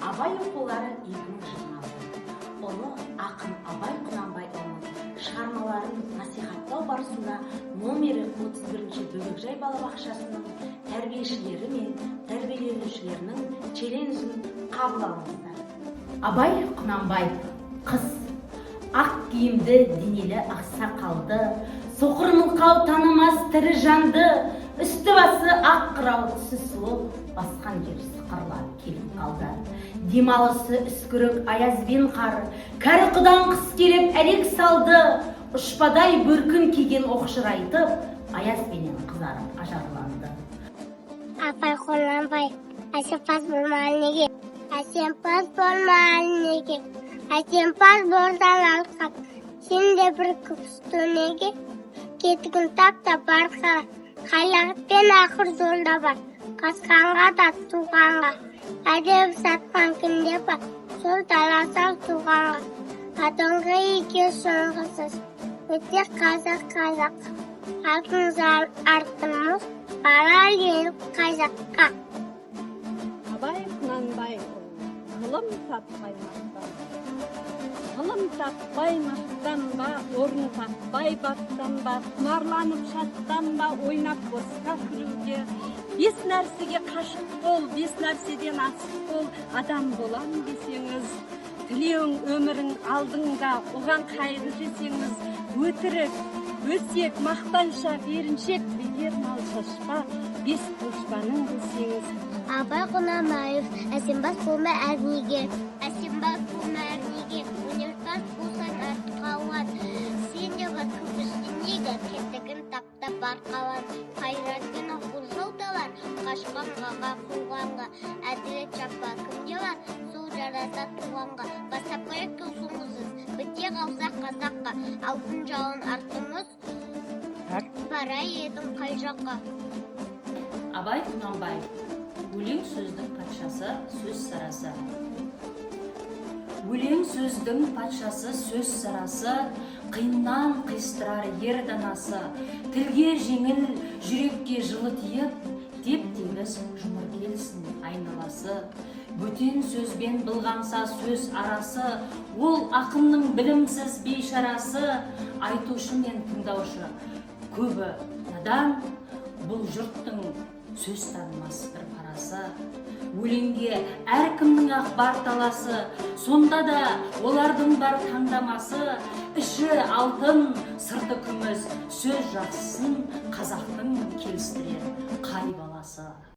Абай оқулары 2026. Ұлы ақын Абай Құнанбайұлының шығармаларын насихаттау барысында номері 31-ші Бөбекжай балабақшасының тәрбиешілері мен тәрбиеленушілерінің челленджін қабыл алыңыздар. Абай Құнанбай қыз, ақ киімді денелі ақсақалды, соқыр мылқау танымас тірі жанды, үсті басы ақ қырау түсі сұлу, басқан жер сықырлап келіп қалды. Демалысы үскірік аязбен қар, кәрі құдан қыс келіп әлек салды, ұшпадай бүркін киген оқшыр айтып, аязбенен қызарып ажарланды. Абай Құнанбай, әсемпаз болмағын неге? Әсемпаз болмағын неге? Әсемпаз бордан алқап, сен де бір күпісті неге? Кетігін тап-тап барқара, қайлағытпен ақыр жолда бар, қасқанға да туғанға, әдеп сатқан кімде бар, сол таласақ туғанға. Атыңғы еке соңғысыз, өте қазақ, алтын артымыз, бара еліп қазаққа. Абай Құнанбай, ғылым таппай мақтан ба, орын таппай бақтан ба, құмарланып шаттан ба, ойнап босқа күлуге. Бес нәрсеге қашық бол, бес нәрседен асық бол, адам болам десеңіз, тілеуің өмірің алдыңда, оған қайыр жесеңіз, өтірік, өсек, мақтаншақ, еріншек, бекер мал шашпа, бес қоспаның десеңіз. Абай Құнанбаев, әсембас болма әрнеге, әсембас болма әрнеге, өнерпаз болсаң артқауан, сен де бар күпісті неге, кетігін таптап барқалан, қайратпен оқу жолдалар, қашқанға қуғанға, әділет жаппа кімде бар, сол жарада туғанға, бастап қойып көсіңізсіз, біте қалса қазаққа, алтын жалын артымыз, бара едім қай жаққа. Абай Құнанбай, өлең сөздің патшасы, сөз сарасы. Өлең сөздің патшасы, сөз сарасы, қиыннан қиыстырар ер данасы, тілге жеңіл, жүрекке жылы тиіп, теп-тегіс жұмыр келсін айналасы. Бөтен сөзбен былғанса сөз арасы, ол ақынның білімсіз бейшарасы, айтушы мен тыңдаушы көбі надан, бұл жұрттың сөз танымас бір парасы. Өлеңге әркімнің ақ бар таласы, сонда да олардың бар таңдамасы, іші алтын, сырты күміс, сөз жақсысын қазақтың келістірер қай баласы.